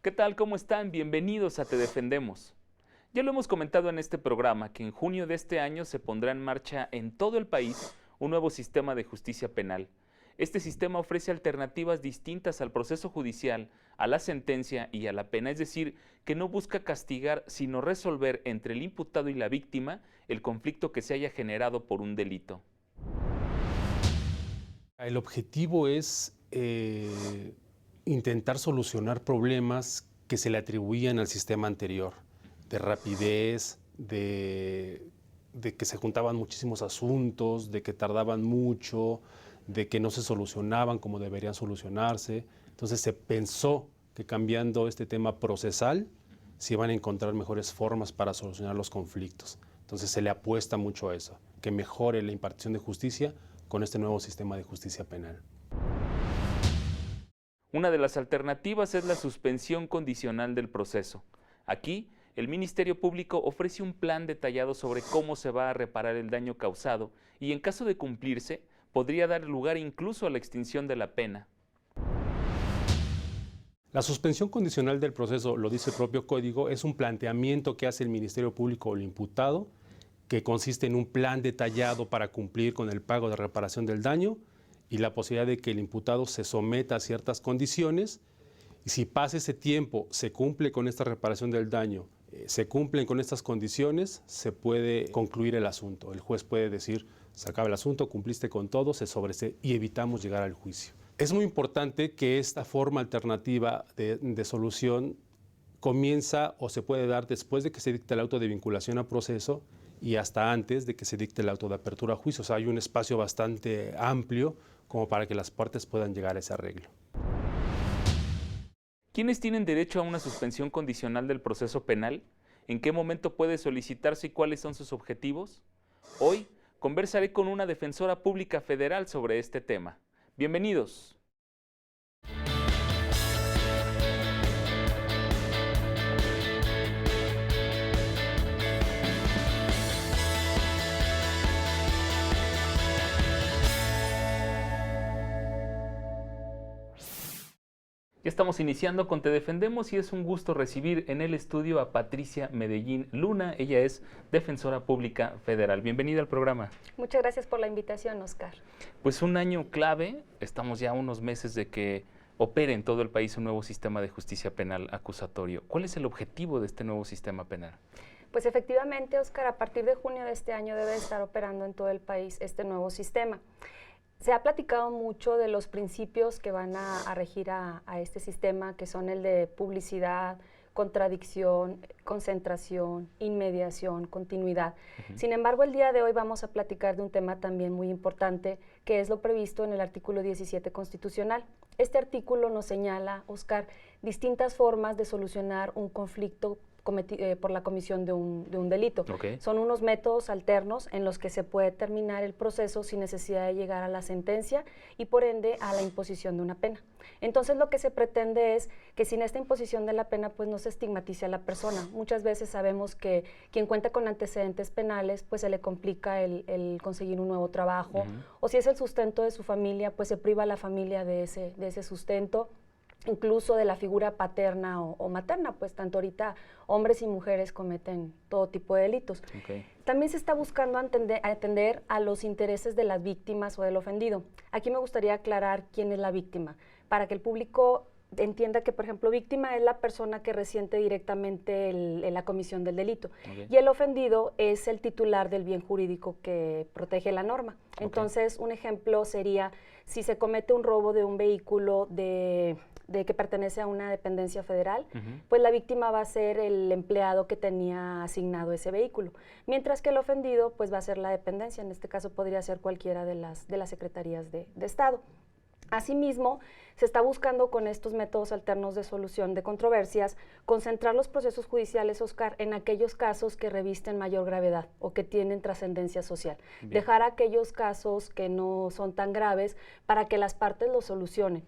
¿Qué tal? ¿Cómo están? Bienvenidos a Te Defendemos. Ya lo hemos comentado en este programa que en junio de este año se pondrá en marcha en todo el país un nuevo sistema de justicia penal. Este sistema ofrece alternativas distintas al proceso judicial, a la sentencia y a la pena, es decir, que no busca castigar, sino resolver entre el imputado y la víctima el conflicto que se haya generado por un delito. El objetivo es intentar solucionar problemas que se le atribuían al sistema anterior, de rapidez, de que se juntaban muchísimos asuntos, de que tardaban mucho, de que no se solucionaban como deberían solucionarse. Entonces se pensó que cambiando este tema procesal se iban a encontrar mejores formas para solucionar los conflictos. Entonces se le apuesta mucho a eso, que mejore la impartición de justicia con este nuevo sistema de justicia penal. Una de las alternativas es la suspensión condicional del proceso. Aquí, el Ministerio Público ofrece un plan detallado sobre cómo se va a reparar el daño causado y en caso de cumplirse, podría dar lugar incluso a la extinción de la pena. La suspensión condicional del proceso, lo dice el propio código, es un planteamiento que hace el Ministerio Público o el imputado, que consiste en un plan detallado para cumplir con el pago de reparación del daño y la posibilidad de que el imputado se someta a ciertas condiciones. Y si pasa ese tiempo, se cumple con esta reparación del daño, se cumplen con estas condiciones, se puede concluir el asunto. El juez puede decir, se acaba el asunto, cumpliste con todo, se sobresee y evitamos llegar al juicio. Es muy importante que esta forma alternativa de solución comienza o se puede dar después de que se dicte el auto de vinculación a proceso y hasta antes de que se dicte el auto de apertura a juicio. O sea, hay un espacio bastante amplio como para que las partes puedan llegar a ese arreglo. ¿Quiénes tienen derecho a una suspensión condicional del proceso penal? ¿En qué momento puede solicitarse y cuáles son sus objetivos? Hoy conversaré con una defensora pública federal sobre este tema. Bienvenidos. Ya estamos iniciando con Te Defendemos y es un gusto recibir en el estudio a Patricia Medellín Luna. Ella es defensora pública federal. Bienvenida al programa. Muchas gracias por la invitación, Oscar. Pues un año clave, estamos ya a unos meses de que opere en todo el país un nuevo sistema de justicia penal acusatorio. ¿Cuál es el objetivo de este nuevo sistema penal? Pues efectivamente, Oscar, a partir de junio de este año debe estar operando en todo el país este nuevo sistema. Se ha platicado mucho de los principios que van a regir a este sistema, que son el de publicidad, contradicción, concentración, inmediación, continuidad. Sin embargo, el día de hoy vamos a platicar de un tema también muy importante, que es lo previsto en el artículo 17 constitucional. Este artículo nos señala, Oscar, distintas formas de solucionar un conflicto por la comisión de un delito. Okay. Son unos métodos alternos en los que se puede terminar el proceso sin necesidad de llegar a la sentencia y por ende a la imposición de una pena. Entonces lo que se pretende es que sin esta imposición de la pena pues no se estigmatice a la persona. Muchas veces sabemos que quien cuenta con antecedentes penales pues se le complica el conseguir un nuevo trabajo, o si es el sustento de su familia pues se priva a la familia de ese sustento, incluso de la figura paterna o materna, pues tanto ahorita hombres y mujeres cometen todo tipo de delitos. Okay. También se está buscando atender a los intereses de las víctimas o del ofendido. Aquí me gustaría aclarar quién es la víctima, para que el público entienda que, por ejemplo, víctima es la persona que resiente directamente la comisión del delito. Okay. Y el ofendido es el titular del bien jurídico que protege la norma. Okay. Entonces, un ejemplo sería si se comete un robo de un vehículo de que pertenece a una dependencia federal, pues la víctima va a ser el empleado que tenía asignado ese vehículo, mientras que el ofendido pues va a ser la dependencia, en este caso podría ser cualquiera de las secretarías de Estado. Asimismo, se está buscando con estos métodos alternos de solución de controversias concentrar los procesos judiciales, Oscar, en aquellos casos que revisten mayor gravedad o que tienen trascendencia social. Bien. Dejar aquellos casos que no son tan graves para que las partes los solucionen.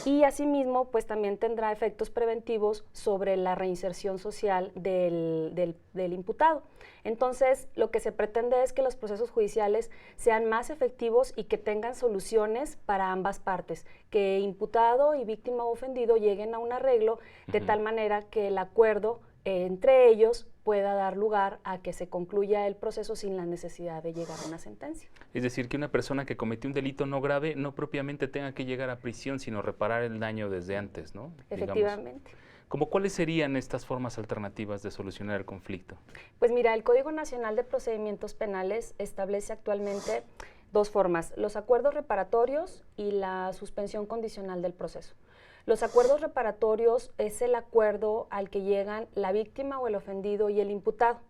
y asimismo pues también tendrá efectos preventivos sobre la reinserción social del imputado. Entonces, lo que se pretende es que los procesos judiciales sean más efectivos y que tengan soluciones para ambas partes, que imputado y víctima o ofendido lleguen a un arreglo de tal manera que el acuerdo entre ellos pueda dar lugar a que se concluya el proceso sin la necesidad de llegar a una sentencia. Es decir, que una persona que cometió un delito no grave no propiamente tenga que llegar a prisión, sino reparar el daño desde antes, ¿no? Efectivamente. ¿Cómo cuáles serían estas formas alternativas de solucionar el conflicto? Pues mira, el Código Nacional de Procedimientos Penales establece actualmente dos formas: los acuerdos reparatorios y la suspensión condicional del proceso. Los acuerdos reparatorios es el acuerdo al que llegan la víctima o el ofendido y el imputado.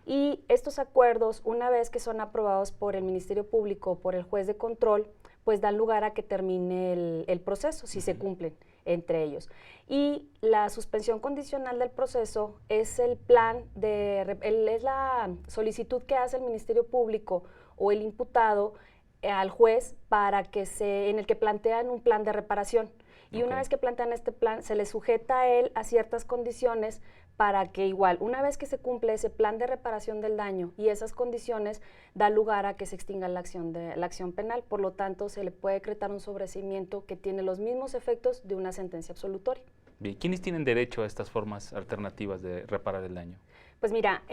Y estos acuerdos, una vez que son aprobados por el Ministerio Público o por el juez de control, pues dan lugar a que termine el proceso, si se cumplen entre ellos. Y la suspensión condicional del proceso es el plan es la solicitud que hace el Ministerio Público o el imputado al juez en el que plantean un plan de reparación. Y una vez que plantean este plan, se le sujeta a él a ciertas condiciones para que igual, una vez que se cumple ese plan de reparación del daño y esas condiciones, da lugar a que se extinga la acción penal. Por lo tanto, se le puede decretar un sobreseimiento que tiene los mismos efectos de una sentencia absolutoria. Bien, ¿quiénes tienen derecho a estas formas alternativas de reparar el daño? Pues mira,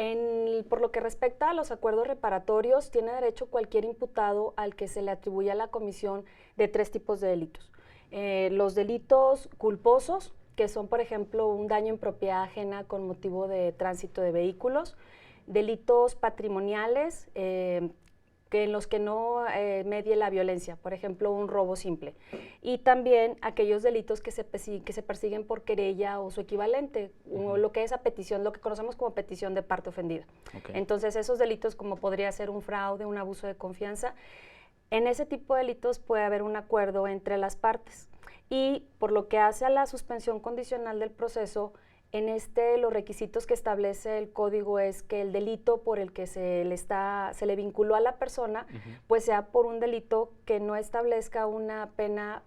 por lo que respecta a los acuerdos reparatorios, tiene derecho cualquier imputado al que se le atribuya la comisión de 3 tipos de delitos. Los delitos culposos, que son, por ejemplo, un daño en propiedad ajena con motivo de tránsito de vehículos; delitos patrimoniales, en los que no medie la violencia, por ejemplo, un robo simple; y también aquellos delitos que se persiguen por querella o su equivalente, o lo que es lo que conocemos como petición de parte ofendida. Entonces, esos delitos, como podría ser un fraude, un abuso de confianza, en ese tipo de delitos puede haber un acuerdo entre las partes. Y por lo que hace a la suspensión condicional del proceso, los requisitos que establece el código es que el delito por el que se le vinculó a la persona, pues sea por un delito que no establezca una pena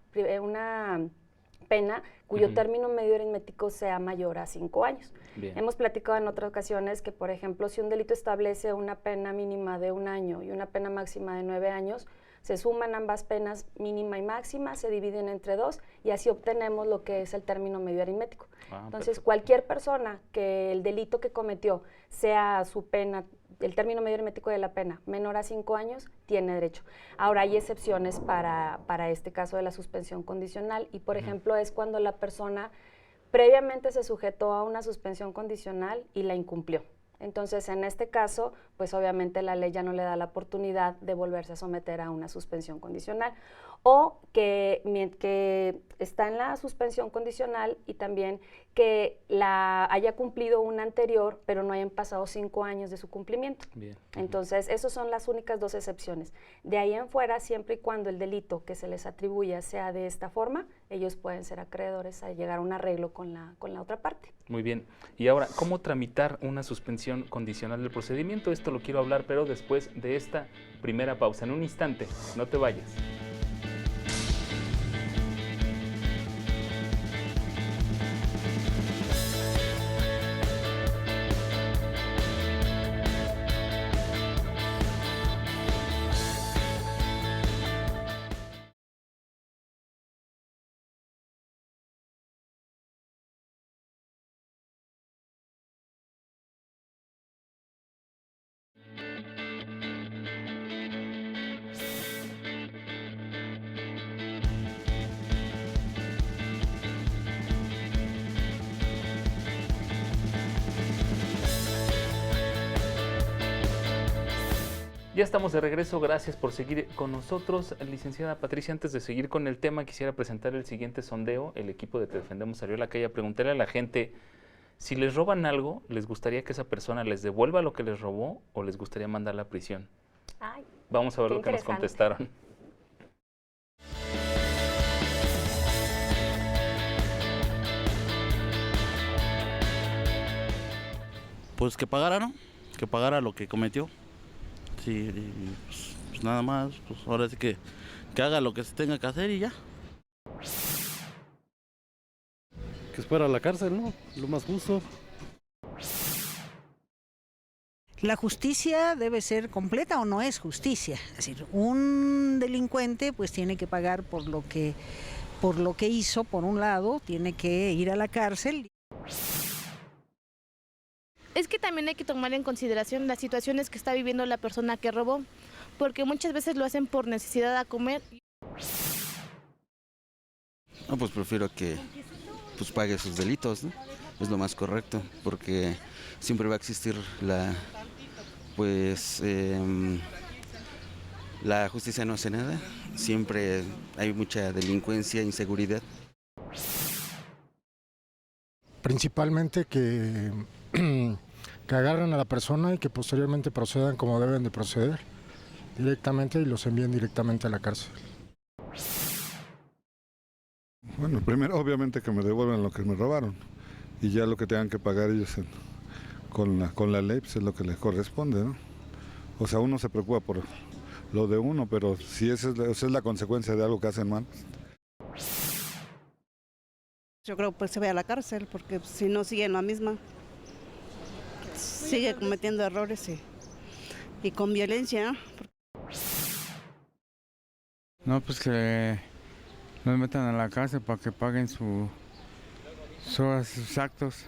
cuyo término medio aritmético sea mayor a 5 años. Bien. Hemos platicado en otras ocasiones que, por ejemplo, si un delito establece una pena mínima de 1 año y una pena máxima de 9 años, se suman ambas penas mínima y máxima, se dividen entre 2 y así obtenemos lo que es el término medio aritmético. Entonces, perfecto. Cualquier persona que el delito que cometió sea su pena, el término medio aritmético de la pena menor a 5 años, tiene derecho. Ahora, hay excepciones para este caso de la suspensión condicional y, por ejemplo, es cuando la persona previamente se sujetó a una suspensión condicional y la incumplió. Entonces, en este caso, pues obviamente la ley ya no le da la oportunidad de volverse a someter a una suspensión condicional, o que está en la suspensión condicional y también que haya cumplido una anterior, pero no hayan pasado 5 años de su cumplimiento. Bien. Entonces, esas son las únicas 2 excepciones. De ahí en fuera, siempre y cuando el delito que se les atribuya sea de esta forma, ellos pueden ser acreedores a llegar a un arreglo con la otra parte. Muy bien. Y ahora, ¿cómo tramitar una suspensión condicional del procedimiento? Esto lo quiero hablar, pero después de esta primera pausa. En un instante, no te vayas. Ya estamos de regreso, gracias por seguir con nosotros. Licenciada Patricia, antes de seguir con el tema, quisiera presentar el siguiente sondeo. El equipo de Te Defendemos salió a la calle a preguntarle a la gente si les roban algo, ¿les gustaría que esa persona les devuelva lo que les robó o les gustaría mandarla a prisión? Ay, vamos a ver lo que nos contestaron. Pues que pagara, ¿no? Que pagara lo que cometió. Sí, pues nada más, pues ahora sí que haga lo que se tenga que hacer y ya. que fuera a la cárcel, ¿no? Lo más justo. La justicia debe ser completa o no es justicia. Es decir, un delincuente pues tiene que pagar por lo que hizo, por un lado, tiene que ir a la cárcel. Es que también hay que tomar en consideración las situaciones que está viviendo la persona que robó, porque muchas veces lo hacen por necesidad de comer. No, pues prefiero que pues pague sus delitos, ¿no? Es lo más correcto, porque siempre va a existir la justicia no hace nada, siempre hay mucha delincuencia, inseguridad. Principalmente que agarren a la persona y que posteriormente procedan como deben de proceder directamente y los envíen directamente a la cárcel. Bueno, primero obviamente que me devuelvan lo que me robaron y ya lo que tengan que pagar ellos con la ley pues es lo que les corresponde, ¿no? O sea, uno se preocupa por lo de uno, pero si esa es la consecuencia de algo que hacen mal. Yo creo que se ve a la cárcel porque si no sigue en la misma, sigue cometiendo errores y con violencia, ¿no? No, pues que los metan a la cárcel para que paguen sus actos.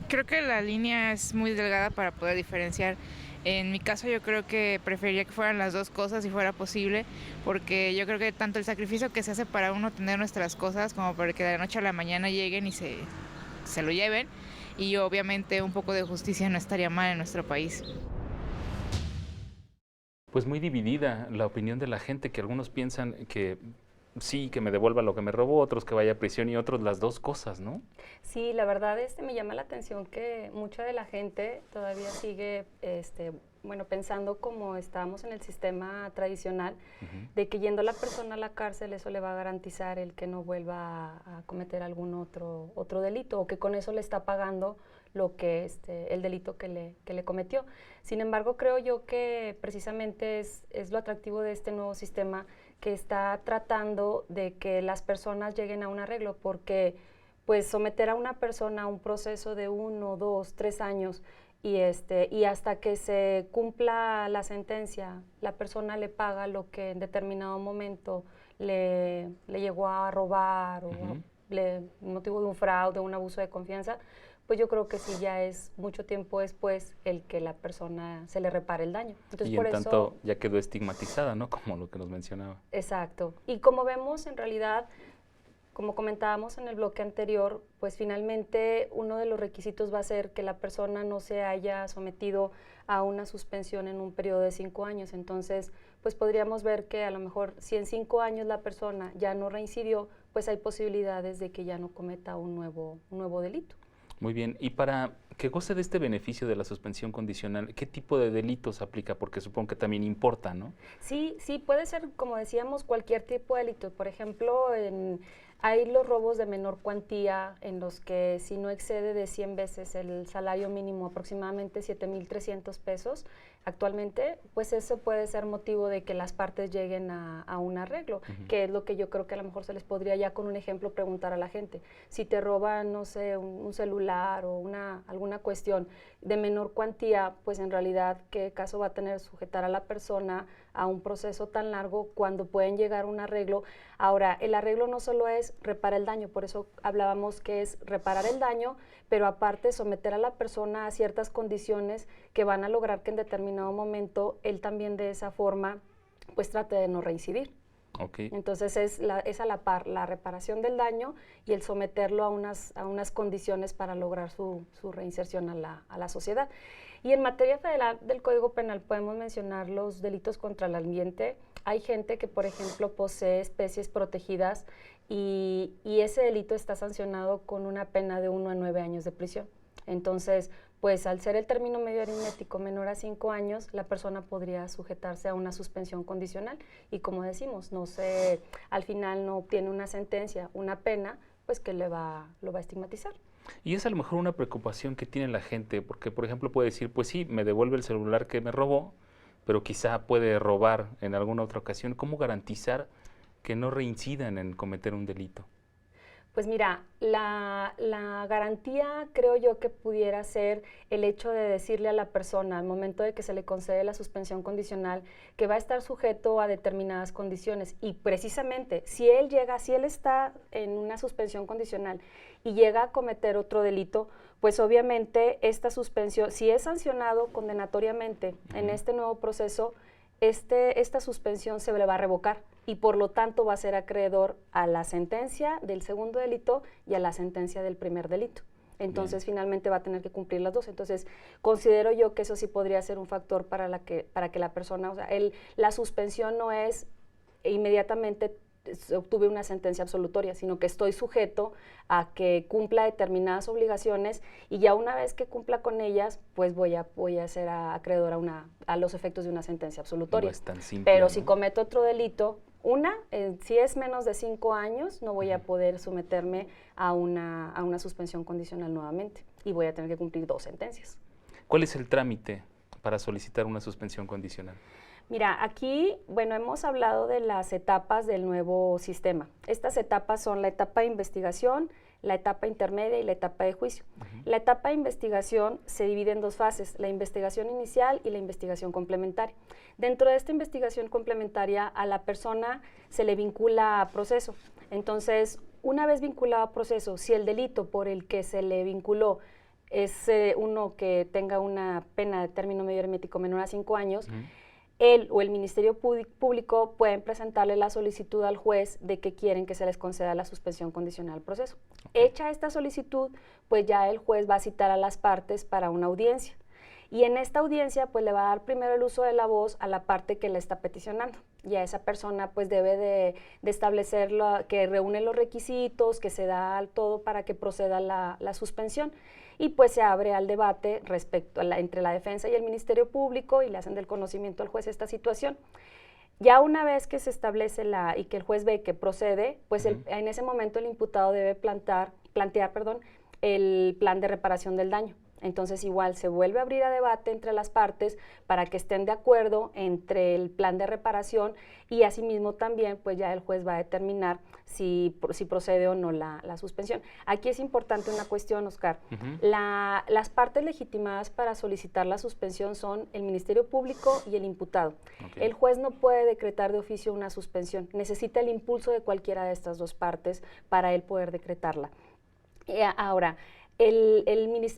Creo que la línea es muy delgada para poder diferenciar. En mi caso yo creo que preferiría que fueran las dos cosas si fuera posible, porque yo creo que tanto el sacrificio que se hace para uno tener nuestras cosas como para que de la noche a la mañana lleguen y se lo lleven, y obviamente un poco de justicia no estaría mal en nuestro país. Pues muy dividida la opinión de la gente, que algunos piensan que sí, que me devuelva lo que me robó, otros que vaya a prisión y otros las dos cosas, ¿no? Sí, la verdad me llama la atención que mucha de la gente todavía sigue pensando como estábamos en el sistema tradicional, de que yendo la persona a la cárcel eso le va a garantizar el que no vuelva a cometer algún otro delito, o que con eso le está pagando lo que el delito que le cometió. Sin embargo, creo yo que precisamente es lo atractivo de este nuevo sistema, que está tratando de que las personas lleguen a un arreglo, porque pues someter a una persona a un proceso de 1, 2, 3 años y hasta que se cumpla la sentencia, la persona le paga lo que en determinado momento le llegó a robar o motivo de un fraude, un abuso de confianza, pues yo creo que sí ya es mucho tiempo después el que la persona se le repare el daño. Entonces, y en tanto ya quedó estigmatizada, ¿no? Como lo que nos mencionaba. Exacto. Y como vemos, en realidad, como comentábamos en el bloque anterior, pues finalmente uno de los requisitos va a ser que la persona no se haya sometido a una suspensión en un periodo de 5 años. Entonces, pues podríamos ver que a lo mejor si en 5 años la persona ya no reincidió, pues hay posibilidades de que ya no cometa un nuevo delito. Muy bien, y para que goce de este beneficio de la suspensión condicional, ¿qué tipo de delitos aplica? Porque supongo que también importa, ¿no? Sí, puede ser, como decíamos, cualquier tipo de delito. Por ejemplo, hay los robos de menor cuantía, en los que si no excede de 100 veces el salario mínimo, aproximadamente 7,300 pesos, actualmente, pues eso puede ser motivo de que las partes lleguen a un arreglo, que es lo que yo creo que a lo mejor se les podría ya con un ejemplo preguntar a la gente. Si te roban, no sé, un celular o alguna cuestión de menor cuantía, pues en realidad, ¿qué caso va a tener sujetar a la persona a un proceso tan largo cuando pueden llegar a un arreglo? Ahora, el arreglo no solo es reparar el daño, por eso hablábamos que es reparar el daño, pero aparte someter a la persona a ciertas condiciones que van a lograr que en determinado momento él también de esa forma pues trate de no reincidir. Okay. Entonces es a la par la reparación del daño y el someterlo a unas condiciones para lograr su reinserción a la sociedad. Y en materia federal del Código Penal podemos mencionar los delitos contra el ambiente. Hay gente que, por ejemplo, posee especies protegidas y ese delito está sancionado con una pena de 1 a 9 años de prisión. Entonces, pues al ser el término medio aritmético menor a 5 años, la persona podría sujetarse a una suspensión condicional y, como decimos, al final no obtiene una sentencia, una pena, pues que lo va a estigmatizar. Y es a lo mejor una preocupación que tiene la gente, porque por ejemplo puede decir, pues sí, me devuelve el celular que me robó, pero quizá puede robar en alguna otra ocasión. ¿Cómo garantizar que no reincidan en cometer un delito? Pues mira, la garantía creo yo que pudiera ser el hecho de decirle a la persona al momento de que se le concede la suspensión condicional que va a estar sujeto a determinadas condiciones, y precisamente si él está en una suspensión condicional y llega a cometer otro delito, pues obviamente esta suspensión, si es sancionado condenatoriamente en este nuevo proceso, esta suspensión se le va a revocar y por lo tanto va a ser acreedor a la sentencia del segundo delito y a la sentencia del primer delito. Entonces, finalmente va a tener que cumplir las dos. Entonces, considero yo que eso sí podría ser un factor para que la persona, o sea, la suspensión no es inmediatamente obtuve una sentencia absolutoria, sino que estoy sujeto a que cumpla determinadas obligaciones y ya una vez que cumpla con ellas, pues voy a ser acreedor a los efectos de una sentencia absolutoria. No es tan simple, pero ¿no? si cometo otro delito, si es menos de 5 años, no voy a poder someterme a una suspensión condicional nuevamente y voy a tener que cumplir 2 sentencias. ¿Cuál es el trámite para solicitar una suspensión condicional? Mira, aquí, bueno, hemos hablado de las etapas del nuevo sistema. Estas etapas son la etapa de investigación, la etapa intermedia y la etapa de juicio. La etapa de investigación se divide en 2 fases, la investigación inicial y la investigación complementaria. Dentro de esta investigación complementaria, a la persona se le vincula a proceso. Entonces, una vez vinculado a proceso, si el delito por el que se le vinculó es uno que tenga una pena de término medio aritmético menor a 5 años, él o el Ministerio Público pueden presentarle la solicitud al juez de que quieren que se les conceda la suspensión condicional al proceso. Hecha esta solicitud, pues ya el juez va a citar a las partes para una audiencia. Y en esta audiencia, pues le va a dar primero el uso de la voz a la parte que le está peticionando. Y a esa persona, pues debe de establecer que reúne los requisitos, que se da todo para que proceda la suspensión. Y pues se abre al debate respecto entre la defensa y el Ministerio Público y le hacen del conocimiento al juez esta situación. Ya una vez que se establece y que el juez ve que procede, pues en ese momento el imputado debe plantear el plan de reparación del daño. Entonces igual se vuelve a abrir a debate entre las partes para que estén de acuerdo entre el plan de reparación y asimismo también pues ya el juez va a determinar si procede o no la suspensión. Aquí es importante una cuestión, Oscar. Las partes legitimadas para solicitar la suspensión son el Ministerio Público y el imputado. El juez no puede decretar de oficio una suspensión, necesita el impulso de cualquiera de estas 2 partes para él poder decretarla. Ahora,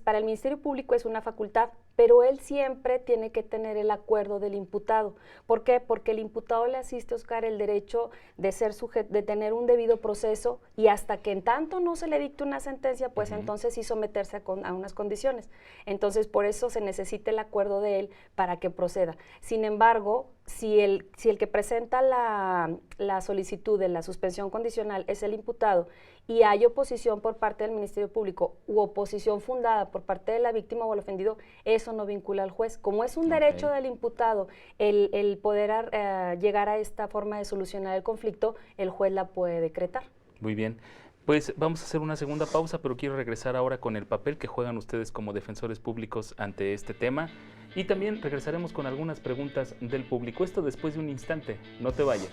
para el Ministerio Público es una facultad, pero él siempre tiene que tener el acuerdo del imputado. ¿Por qué? Porque el imputado le asiste, Oscar, el derecho de tener un debido proceso y hasta que en tanto no se le dicte una sentencia, pues entonces sí someterse a unas condiciones. Entonces, por eso se necesita el acuerdo de él para que proceda. Sin embargo, si el que presenta la solicitud de la suspensión condicional es el imputado y hay oposición por parte del Ministerio Público u oposición fundada por parte de la víctima o el ofendido, eso no vincula al juez. Como es un derecho del imputado el poder llegar a esta forma de solucionar el conflicto, el juez la puede decretar. Muy bien. Pues vamos a hacer una segunda pausa, pero quiero regresar ahora con el papel que juegan ustedes como defensores públicos ante este tema y también regresaremos con algunas preguntas del público. Esto después de un instante. No te vayas.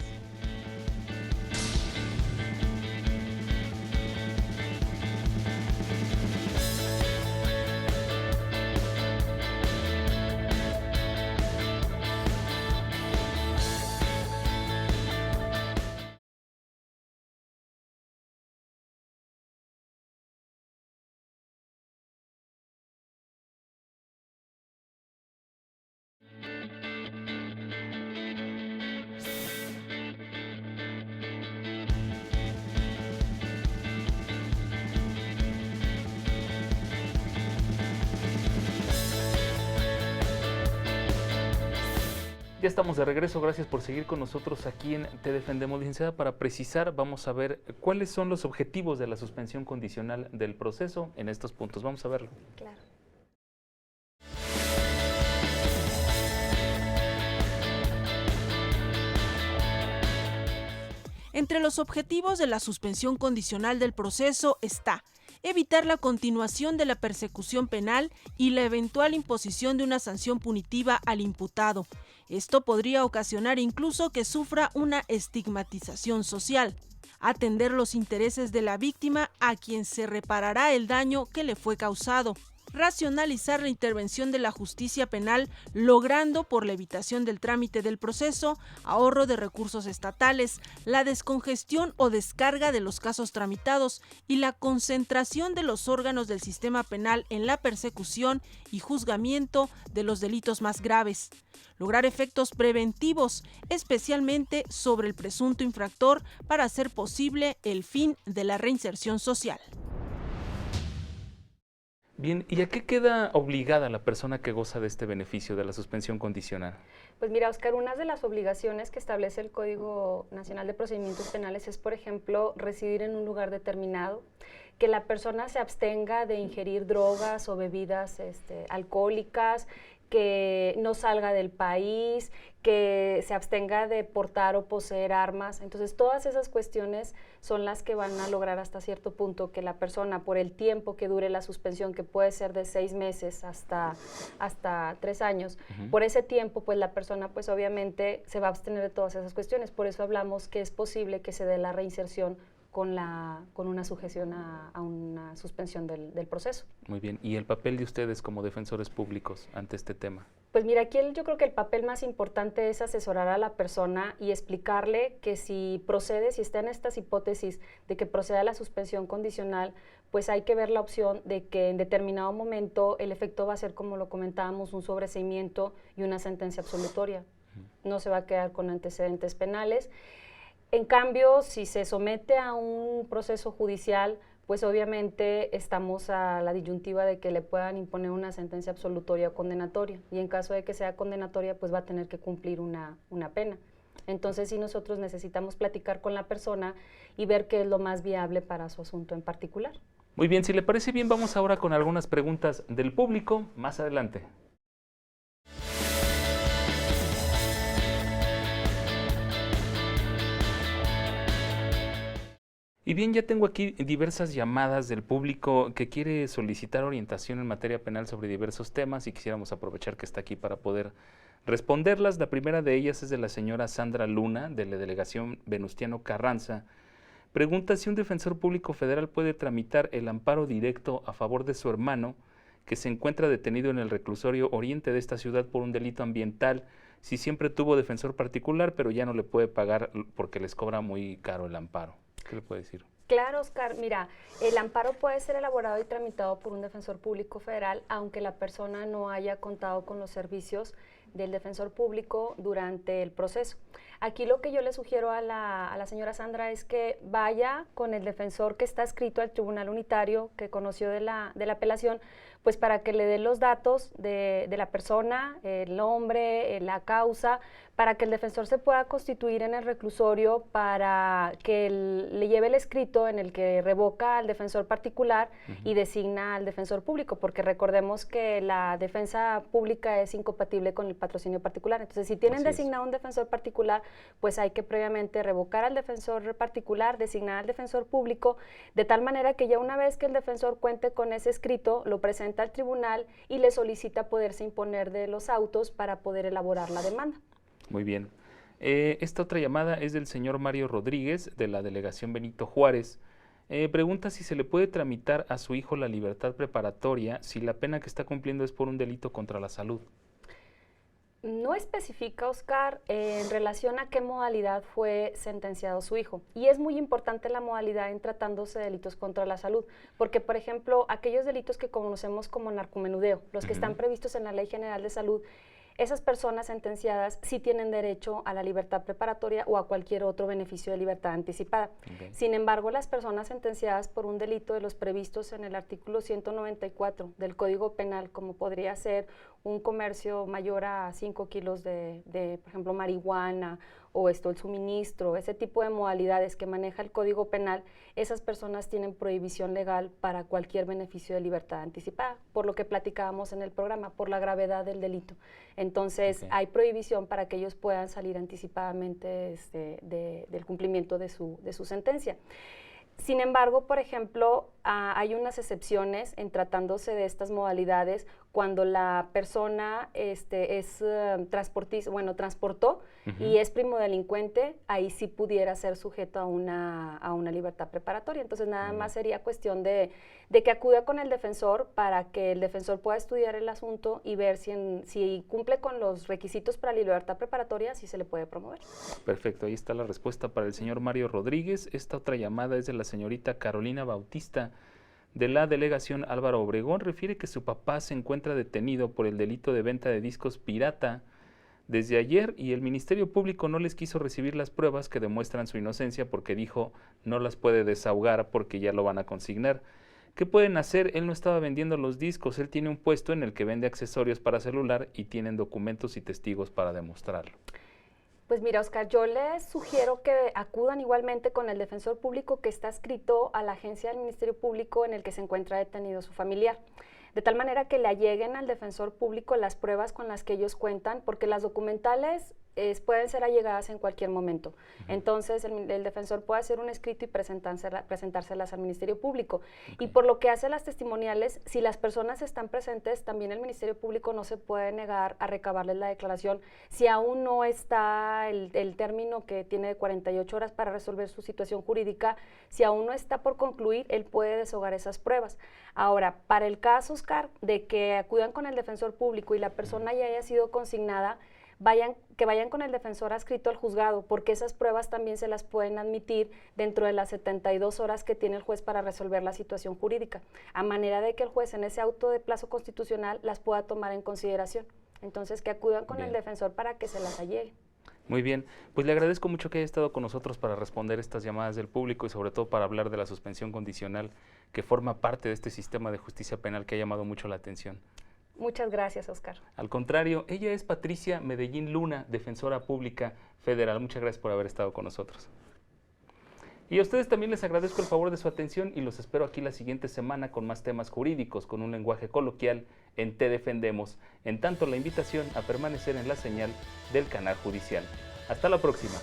Ya estamos de regreso, gracias por seguir con nosotros aquí en Te Defendemos, licenciada. Para precisar, vamos a ver cuáles son los objetivos de la suspensión condicional del proceso en estos puntos. Vamos a verlo. Claro. Entre los objetivos de la suspensión condicional del proceso está evitar la continuación de la persecución penal y la eventual imposición de una sanción punitiva al imputado. Esto podría ocasionar incluso que sufra una estigmatización social. atender los intereses de la víctima a quien se reparará el daño que le fue causado, racionalizar la intervención de la justicia penal, logrando, por la evitación del trámite del proceso, ahorro de recursos estatales, la descongestión o descarga de los casos tramitados y la concentración de los órganos del sistema penal en la persecución y juzgamiento de los delitos más graves. Lograr efectos preventivos, especialmente sobre el presunto infractor, para hacer posible el fin de la reinserción social. Bien, ¿y a qué queda obligada la persona que goza de este beneficio de la suspensión condicional? Pues mira, Oscar, una de las obligaciones que establece el Código Nacional de Procedimientos Penales es, por ejemplo, residir en un lugar determinado, que la persona se abstenga de ingerir drogas o bebidas alcohólicas, que no salga del país, que se abstenga de portar o poseer armas. Entonces, todas esas cuestiones son las que van a lograr hasta cierto punto que la persona, por el tiempo que dure la suspensión, que puede ser de 6 meses hasta 3 años, por ese tiempo, pues la persona, pues obviamente se va a abstener de todas esas cuestiones. Por eso hablamos que es posible que se dé la reinserción con una sujeción a una suspensión del proceso. Muy bien. ¿Y el papel de ustedes como defensores públicos ante este tema? Pues mira, aquí yo creo que el papel más importante es asesorar a la persona y explicarle que si procede, si está en estas hipótesis de que proceda la suspensión condicional, pues hay que ver la opción de que en determinado momento el efecto va a ser, como lo comentábamos, un sobreseimiento y una sentencia absolutoria. No se va a quedar con antecedentes penales. En cambio, si se somete a un proceso judicial, pues obviamente estamos a la disyuntiva de que le puedan imponer una sentencia absolutoria o condenatoria. Y en caso de que sea condenatoria, pues va a tener que cumplir una pena. Entonces, sí, nosotros necesitamos platicar con la persona y ver qué es lo más viable para su asunto en particular. Muy bien, si le parece bien, vamos ahora con algunas preguntas del público. Más adelante. Y bien, ya tengo aquí diversas llamadas del público que quiere solicitar orientación en materia penal sobre diversos temas y quisiéramos aprovechar que está aquí para poder responderlas. La primera de ellas es de la señora Sandra Luna, de la delegación Venustiano Carranza. Pregunta si un defensor público federal puede tramitar el amparo directo a favor de su hermano que se encuentra detenido en el reclusorio oriente de esta ciudad por un delito ambiental, si siempre tuvo defensor particular, pero ya no le puede pagar porque les cobra muy caro el amparo. ¿Qué le puede decir? Claro, Oscar. Mira, el amparo puede ser elaborado y tramitado por un defensor público federal, aunque la persona no haya contado con los servicios del defensor público durante el proceso. Aquí lo que yo le sugiero a la señora Sandra es que vaya con el defensor que está adscrito al Tribunal Unitario, que conoció de la apelación, pues para que le dé los datos de la persona, el nombre, la causa, para que el defensor se pueda constituir en el reclusorio, para que le lleve el escrito en el que revoca al defensor particular y designa al defensor público, porque recordemos que la defensa pública es incompatible con el patrocinio particular. Entonces, si tienen designado un defensor particular, pues hay que previamente revocar al defensor particular, designar al defensor público, de tal manera que ya una vez que el defensor cuente con ese escrito, lo presenta al tribunal y le solicita poderse imponer de los autos para poder elaborar la demanda. Muy bien. Esta otra llamada es del señor Mario Rodríguez, de la delegación Benito Juárez. Pregunta si se le puede tramitar a su hijo la libertad preparatoria si la pena que está cumpliendo es por un delito contra la salud. No especifica, Oscar, en relación a qué modalidad fue sentenciado su hijo. Y es muy importante la modalidad en tratándose de delitos contra la salud, porque, por ejemplo, aquellos delitos que conocemos como narcomenudeo, los que están previstos en la Ley General de Salud, esas personas sentenciadas sí tienen derecho a la libertad preparatoria o a cualquier otro beneficio de libertad anticipada. Sin embargo, las personas sentenciadas por un delito de los previstos en el artículo 194 del Código Penal, como podría ser un comercio mayor a 5 kilos de, por ejemplo, marihuana o el suministro, ese tipo de modalidades que maneja el Código Penal, esas personas tienen prohibición legal para cualquier beneficio de libertad anticipada, por lo que platicábamos en el programa, por la gravedad del delito. Entonces, hay prohibición para que ellos puedan salir anticipadamente del cumplimiento de su sentencia. Sin embargo, por ejemplo, hay unas excepciones en tratándose de estas modalidades cuando la persona transportó y es primodelincuente, ahí sí pudiera ser sujeto a una libertad preparatoria. Entonces nada más sería cuestión de que acuda con el defensor para que el defensor pueda estudiar el asunto y ver si cumple con los requisitos para la libertad preparatoria, si se le puede promover. Perfecto, ahí está la respuesta para el señor Mario Rodríguez. Esta otra llamada es de la señorita Carolina Bautista, de la delegación Álvaro Obregón. Refiere que su papá se encuentra detenido por el delito de venta de discos pirata desde ayer y el Ministerio Público no les quiso recibir las pruebas que demuestran su inocencia porque dijo no las puede desahogar porque ya lo van a consignar. ¿Qué pueden hacer? Él no estaba vendiendo los discos, él tiene un puesto en el que vende accesorios para celular y tienen documentos y testigos para demostrarlo. Pues mira, Oscar, yo les sugiero que acudan igualmente con el defensor público que está adscrito a la agencia del Ministerio Público en el que se encuentra detenido su familiar. De tal manera que le alleguen al defensor público las pruebas con las que ellos cuentan, porque las documentales pueden ser allegadas en cualquier momento. Entonces, el defensor puede hacer un escrito y presentárselas al Ministerio Público. Y por lo que hace las testimoniales, si las personas están presentes, también el Ministerio Público no se puede negar a recabarles la declaración. Si aún no está el término que tiene de 48 horas para resolver su situación jurídica, si aún no está por concluir, él puede desahogar esas pruebas. Ahora, para el caso, Oscar, de que acudan con el defensor público y la persona ya haya sido consignada, que vayan con el defensor adscrito al juzgado, porque esas pruebas también se las pueden admitir dentro de las 72 horas que tiene el juez para resolver la situación jurídica, a manera de que el juez en ese auto de plazo constitucional las pueda tomar en consideración. Entonces, que acudan con el defensor para que se las allegue. Muy bien, pues le agradezco mucho que haya estado con nosotros para responder estas llamadas del público y sobre todo para hablar de la suspensión condicional que forma parte de este sistema de justicia penal que ha llamado mucho la atención. Muchas gracias, Oscar. Al contrario, ella es Patricia Medellín Luna, defensora pública federal. Muchas gracias por haber estado con nosotros. Y a ustedes también les agradezco el favor de su atención y los espero aquí la siguiente semana con más temas jurídicos, con un lenguaje coloquial en Te Defendemos. En tanto, la invitación a permanecer en la señal del canal judicial. Hasta la próxima.